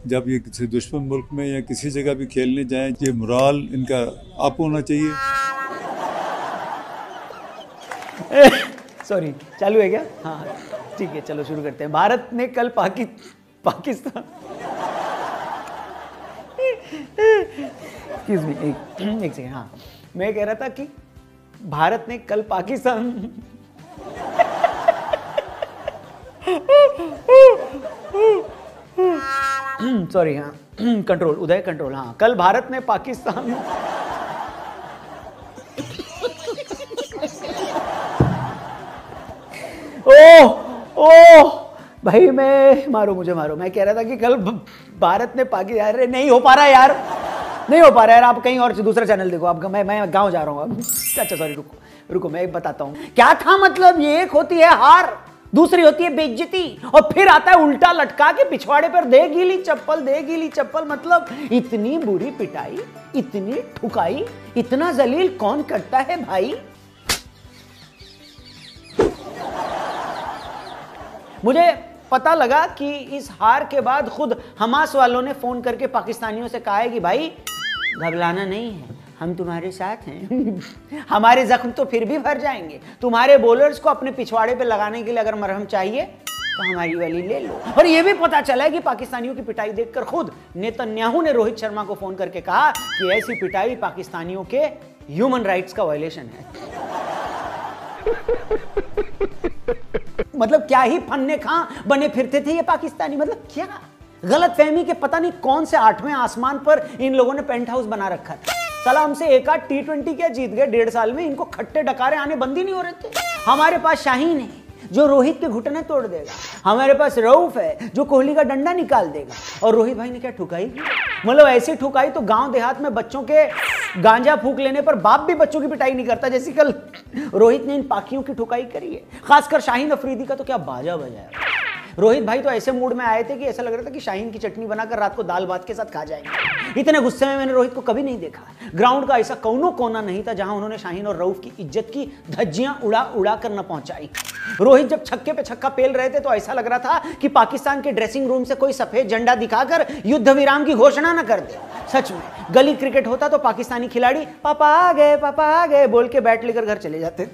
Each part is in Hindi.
जब ये किसी दुश्मन मुल्क में या किसी जगह भी खेलने जाएं, ये मोराल इनका अप होना चाहिए। सॉरी, चालू है क्या? हाँ ठीक है, चलो शुरू करते हैं। भारत ने कल पाकिस्तान एक्सक्यूज मी, एक सेकेंड। हाँ, मैं कह रहा था कि भारत ने कल पाकिस्तान सॉरी, हाँ कंट्रोल, उदय कंट्रोल। हाँ, कल भारत ने पाकिस्तान ओह भाई, मुझे मारो। मैं कह रहा था कि कल भारत ने पाकिस्तान, अरे नहीं हो पा रहा यार, नहीं हो पा रहा यार। आप कहीं और दूसरा चैनल देखो। आप मैं गांव जा रहा हूँ अब। अच्छा सॉरी, रुको मैं बताता हूँ क्या था। मतलब ये एक होती है हार, दूसरी होती है बेइज्जती, और फिर आता है उल्टा लटका के पिछवाड़े पर दे गीली चप्पल। मतलब इतनी बुरी पिटाई, इतनी ठुकाई, इतना जलील कौन करता है भाई। मुझे पता लगा कि इस हार के बाद खुद हमास वालों ने फोन करके पाकिस्तानियों से कहा है कि भाई घबराना नहीं है, हम तुम्हारे साथ हैं। हमारे जख्म तो फिर भी भर जाएंगे। तुम्हारे बॉलर्स को अपने पिछवाड़े पे लगाने के लिए अगर मरहम चाहिए तो हमारी वाली ले लो। और यह भी पता चला है कि पाकिस्तानियों की पिटाई देखकर खुद नेतन्याहू ने रोहित शर्मा को फोन करके कहा कि ऐसी पिटाई पाकिस्तानियों के ह्यूमन राइट्स का वायलेशन है। मतलब क्या ही फन्ने खां बने फिरते थे ये पाकिस्तानी। मतलब क्या गलत फहमी के पता नहीं कौन से 8वें आसमान पर इन लोगों ने पेंट हाउस बना रखा था। साला हमसे एक आध T20 क्या जीत गए 1.5 साल में। इनको खट्टे डकारे आने बंद ही नहीं हो रहे थे। हमारे पास शाहीन है जो रोहित के घुटने तोड़ देगा, हमारे पास रऊफ है जो कोहली का डंडा निकाल देगा, और रोहित भाई ने क्या ठुकाई। मतलब ऐसी ठुकाई तो गांव देहात में बच्चों के गांजा फूक लेने पर बाप भी बच्चों की पिटाई नहीं करता, जैसी कल रोहित ने इन पाकियों की ठुकाई करी है। खासकर शाहीन अफरीदी का तो क्या बाजा बजाया। रोहित भाई तो ऐसे मूड में आए थे कि ऐसा लग रहा था कि शाहीन की चटनी बनाकर रात को दाल भात के साथ खा जाएंगे। इतने गुस्से में मैंने रोहित को कभी नहीं देखा। ग्राउंड का ऐसा कौनो कोना नहीं था जहां उन्होंने शाहीन और रऊफ की इज्जत की धज्जियां उड़ा कर न पहुंचाई। रोहित जब छक्के पे छक्का पेल रहे थे तो ऐसा लग रहा था कि पाकिस्तान के ड्रेसिंग रूम से कोई सफेद झंडा दिखाकर युद्ध विराम की घोषणा न कर दे। सच में गली क्रिकेट होता तो पाकिस्तानी खिलाड़ी पापा आ गए बोल के बैट लेकर घर चले जाते।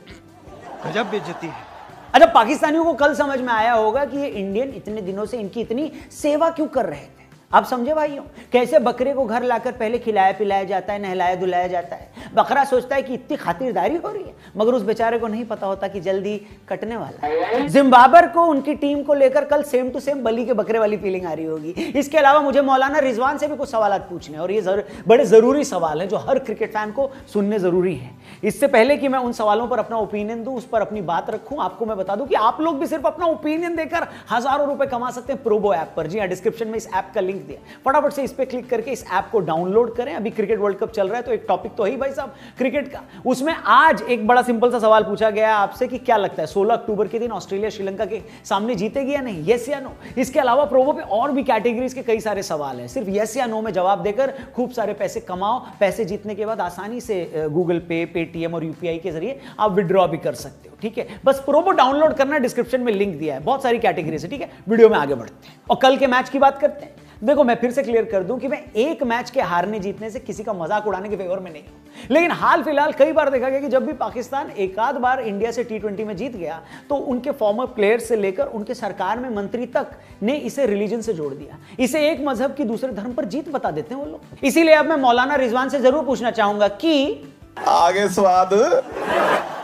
गजब बेइज्जती है। अच्छा, पाकिस्तानियों को कल समझ में आया होगा कि ये इंडियन इतने दिनों से इनकी इतनी सेवा क्यों कर रहे थे। आप समझे भाइयों, कैसे बकरे को घर लाकर पहले खिलाया पिलाया जाता है, नहलाया धुलाया जाता है। बकरा सोचता है कि इतनी खातिरदारी हो रही है, मगर उस बेचारे को नहीं पता होता कि जल्दी कटने वाला है। जिम्बाब्वे को उनकी टीम को लेकर कल सेम टू सेम बली के बकरे वाली फीलिंग आ रही होगी। इसके अलावा मुझे मौलाना रिजवान से भी कुछ सवाल पूछने, और ये बड़े जरूरी सवाल हैं जो हर क्रिकेट फैन को सुनने जरूरी है। इससे पहले कि मैं उन सवालों पर अपना ओपिनियन दूं, उस पर अपनी बात रखूं, आपको मैं बता दूं कि आप लोग भी सिर्फ अपना ओपिनियन देकर हजारों रुपए कमा सकते हैं प्रोबो ऐप पर। जी हां, डिस्क्रिप्शन में इस ऐप का लिंक दिया, फटाफट से इस पे क्लिक करके इस ऐप को डाउनलोड करें। अभी क्रिकेट वर्ल्ड कप चल रहा है तो एक टॉपिक तो है ही भाई साहब क्रिकेट का। उसमें आज एक बड़ा सिंपल सा सवाल पूछा गया आपसे कि क्या लगता है 16 अक्टूबर के दिन ऑस्ट्रेलिया श्रीलंका के सामने जीतेगी या नहीं, यस या नो। इसके अलावा प्रोबो पे और भी कैटेगरीज के कई सारे सवाल हैं। सिर्फ यस या नो में जवाब देकर खूब सारे पैसे कमाओ। पैसे जीतने के बाद आसानी से गूगल पे, पेटीएम और यूपीआई के जरिए आप विड्रॉ भी कर सकते हो। ठीक है, बस प्रोबो डाउनलोड करना, डिस्क्रिप्शन में लिंक दिया है। बहुत सारी कैटेगरी है। ठीक है, वीडियो में आगे बढ़ते हैं और कल के मैच की बात करते हैं। देखो, मैं फिर से क्लियर कर दूं कि मैं एक मैच के हारने जीतने से किसी का मजाक उड़ाने के फेवर में नहीं हूं, लेकिन हाल फिलहाल कई बार देखा गया कि जब भी पाकिस्तान एक आध बार इंडिया से T20 में जीत गया तो उनके फॉर्मर प्लेयर्स से लेकर उनके सरकार में मंत्री तक ने इसे रिलीजन से जोड़ दिया। इसे एक मजहब की दूसरे धर्म पर जीत बता देते हैं वो लोग। इसीलिए अब मैं मौलाना रिजवान से जरूर पूछना चाहूंगा कि आगे स्वाद,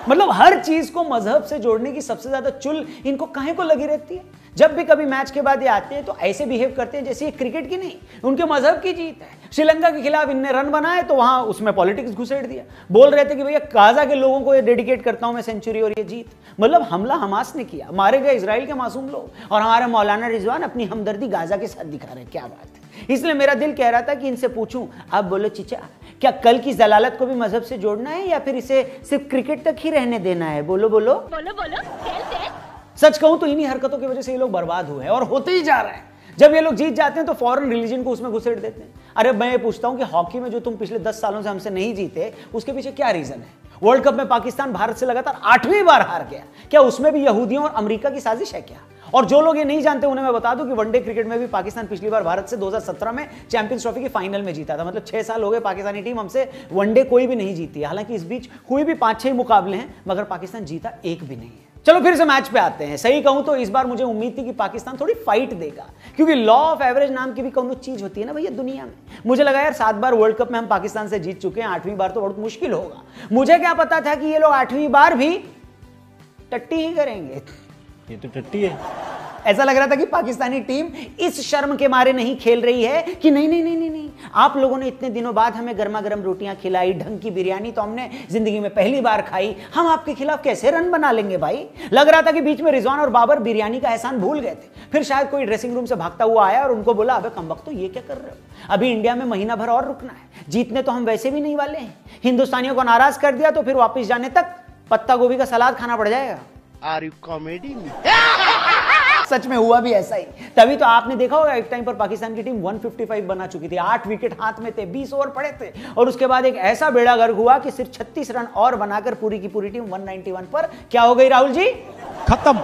मतलब हर चीज को मजहब से जोड़ने की सबसे ज्यादा चुल इनको काहे को लगी रहती है। जब भी कभी मैच के बाद ये आते हैं तो ऐसे बिहेव करते हैं जैसे ये क्रिकेट की नहीं, उनके मजहब की जीत है। श्रीलंका के खिलाफ इनने रन बनाए तो वहां उसमें पॉलिटिक्स घुसेड़ दिया। बोल रहे थे कि भैया गाजा के लोगों को ये डेडिकेट करता हूं मैं सेंचुरी और ये जीत। मतलब हमला हमास ने किया, मारे गए इजराइल के मासूम लोग, और हमारे मौलाना रिजवान अपनी हमदर्दी गाजा के साथ दिखा रहे हैं। क्या बात है। इसलिए मेरा दिल कह रहा था कि इनसे पूछूं, आप बोलो चीचा, क्या कल की जलालत को भी मजहब से जोड़ना है या फिर इसे सिर्फ क्रिकेट तक ही रहने देना है? बोलो बोलो बोलो बोलो। सच कहूं तो इन्हीं हरकतों की वजह से ये लोग बर्बाद हुए हैं और होते ही जा रहे हैं। जब ये लोग जीत जाते हैं तो फॉरेन रिलीजन को उसमें घुसेड़ देते हैं। अरे मैं ये पूछता हूं कि हॉकी में जो तुम पिछले 10 सालों से हमसे नहीं जीते उसके पीछे क्या रीजन है? वर्ल्ड कप में पाकिस्तान भारत से लगातार 8वीं बार हार गया, क्या उसमें भी यहूदियों और अमेरिका की साजिश है क्या? और जो लोग ये नहीं जानते उन्हें मैं बता दूं कि वनडे क्रिकेट में भी पाकिस्तान पिछली बार भारत से 2017 में चैंपियंस ट्रॉफी की फाइनल में जीता था। मतलब 6 साल हो गए पाकिस्तानी टीम हमसे वनडे कोई भी नहीं जीती। हालांकि इस बीच हुए भी 5-6 मुकाबले हैं, मगर पाकिस्तान जीता एक भी नहीं है। चलो फिर से मैच पे आते हैं। सही कहूं तो इस बार मुझे उम्मीद थी कि पाकिस्तान थोड़ी फाइट देगा, क्योंकि लॉ ऑफ एवरेज नाम की भी कौन चीज होती है ना भैया दुनिया में। मुझे लगा यार 7 बार वर्ल्ड कप में हम पाकिस्तान से जीत चुके हैं, 8वीं बार तो बहुत मुश्किल होगा। मुझे क्या पता था कि ये लोग 8वीं बार भी टट्टी ही करेंगे। ये तो टट्टी है। ऐसा लग रहा था कि पाकिस्तानी टीम इस शर्म के मारे नहीं खेल रही है कि नहीं नहीं नहीं नहीं नहीं, आप लोगों ने इतने दिनों बाद हमें गर्मा गर्म रोटियां खिलाई, ढंग की बिरयानी तो हमने जिंदगी में पहली बार खाई, हम आपके खिलाफ कैसे रन बना लेंगे भाई। लग रहा था कि बीच में रिजवान और बाबर बिरयानी का एहसान भूल गए थे। फिर शायद कोई ड्रेसिंग रूम से भागता हुआ आया और उनको बोला, अबे कमबख्त तो ये क्या कर रहे हो, अभी इंडिया में महीना भर और रुकना है, जीतने तो हम वैसे भी नहीं वाले हैं। हिंदुस्तानियों को नाराज कर दिया तो फिर वापिस जाने तक पत्ता गोभी का सलाद खाना पड़ जाएगा। आर यू कॉमेडी में? सच में हुआ भी ऐसा ही। तभी तो आपने देखा होगा एक टाइम पर पाकिस्तान की टीम 155 बना चुकी थी, 8 विकेट हाथ में थे, 20 ओवर पड़े थे, और उसके बाद एक ऐसा बेड़ा गर्क हुआ कि सिर्फ 36 रन और बनाकर पूरी की पूरी टीम 191 पर क्या हो गई राहुल जी? खत्म।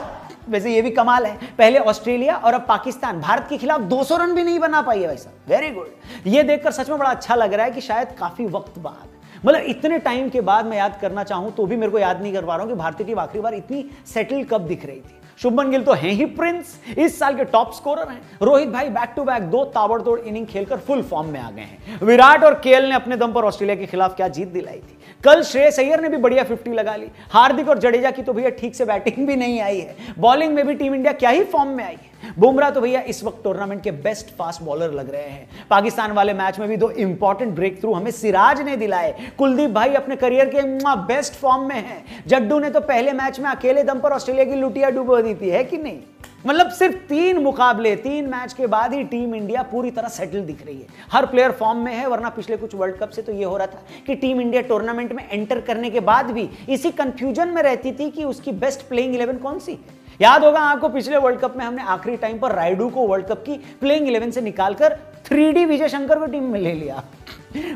वैसे ये भी कमाल है, पहले ऑस्ट्रेलिया और अब पाकिस्तान भारत के खिलाफ 200 रन भी नहीं बना पाई है भाई साहब। Very good. ये देखकर सच में बड़ा अच्छा लग रहा है कि शायद काफी वक्त बाद, मतलब इतने टाइम के बाद मैं याद करना चाहूं तो भी मेरे को याद नहीं कर पा रहा हूं कि भारतीय टीम आखिरी बार इतनी सेटल कब दिख रही थी। शुभमन गिल तो हैं ही प्रिंस, इस साल के टॉप स्कोरर हैं। रोहित भाई बैक टू बैक 2 ताबड़तोड़ इनिंग खेलकर फुल फॉर्म में आ गए हैं। विराट और केएल ने अपने दम पर ऑस्ट्रेलिया के खिलाफ क्या जीत दिलाई थी। कल श्रेयस अय्यर ने भी बढ़िया 50 लगा ली। हार्दिक और जडेजा की तो भैया ठीक से बैटिंग भी नहीं आई है। बॉलिंग में भी टीम इंडिया क्या ही फॉर्म में आई है। बुमराह तो भैया इस वक्त टूर्नामेंट के बेस्ट फास्ट बॉलर लग रहे हैं। पाकिस्तान वाले मैच में भी 2 इंपॉर्टेंट ब्रेक थ्रू हमें सिराज ने दिलाए। कुलदीप भाई अपने करियर के बेस्ट फॉर्म में हैं। जड्डू ने तो पहले मैच में अकेले दम पर ऑस्ट्रेलिया की लुटिया डुबो दी थी, है कि नहीं। मतलब सिर्फ 3 मुकाबले 3 मैच के बाद ही टीम इंडिया पूरी तरह सेटल दिख रही है। हर प्लेयर फॉर्म में है, वरना पिछले कुछ वर्ल्ड कप से तो ये हो रहा था कि टीम इंडिया टूर्नामेंट में एंटर करने के बाद भी इसी कंफ्यूजन में रहती थी कि उसकी बेस्ट प्लेइंग 11 कौन सी है। याद होगा आपको पिछले वर्ल्ड कप में हमने आखिरी टाइम पर रायडू को वर्ल्ड कप की प्लेइंग 11 से निकालकर 3D विजय शंकर को टीम में ले लिया।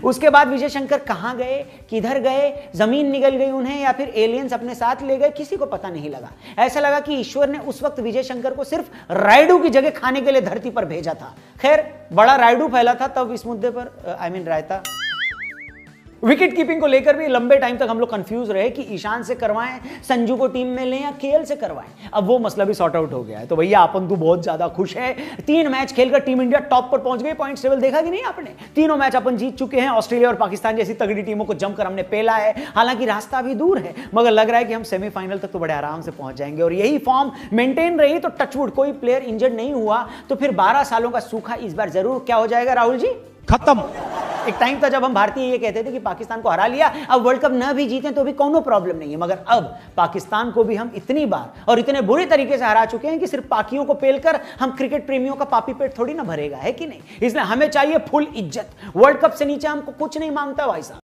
उसके बाद विजय शंकर कहां गए, किधर गए, जमीन निगल गई उन्हें या फिर एलियंस अपने साथ ले गए, किसी को पता नहीं लगा। ऐसा लगा कि ईश्वर ने उस वक्त विजय शंकर को सिर्फ रायडू की जगह खाने के लिए धरती पर भेजा था। खैर बड़ा रायडू फैला था तब इस मुद्दे पर, रायता। विकेट कीपिंग को लेकर भी लंबे टाइम तक हम लोग कंफ्यूज रहे कि ईशान से करवाएं, संजू को टीम में लें या केएल से करवाएं। अब वो मसला भी सॉर्ट आउट हो गया है। तो भैया अपन तो बहुत ज्यादा खुश है। 3 मैच खेलकर टीम इंडिया टॉप पर पहुंच गई। पॉइंट्स टेबल देखा कि नहीं आपने? तीनों मैच अपन जीत चुके हैं। ऑस्ट्रेलिया और पाकिस्तान जैसी तगड़ी टीमों को जमकर हमने पेला है। हालांकि रास्ता अभी दूर है, मगर लग रहा है कि हम सेमीफाइनल तक तो बड़े आराम से पहुंच जाएंगे। और यही फॉर्म मेंटेन रही तो टचवुड कोई प्लेयर इंजर्ड नहीं हुआ तो फिर 12 सालों का सूखा इस बार जरूर क्या हो जाएगा राहुल जी? खत्म। एक टाइम था जब हम भारतीय ये कहते थे कि पाकिस्तान को हरा लिया, अब वर्ल्ड कप न भी जीते तो भी कोनो प्रॉब्लम नहीं है। मगर अब पाकिस्तान को भी हम इतनी बार और इतने बुरे तरीके से हरा चुके हैं कि सिर्फ पाकियों को पेलकर हम क्रिकेट प्रेमियों का पापी पेट थोड़ी ना भरेगा, है कि नहीं। इसलिए हमें चाहिए फुल इज्जत। वर्ल्ड कप से नीचे हमको कुछ नहीं मांगता भाई साहब।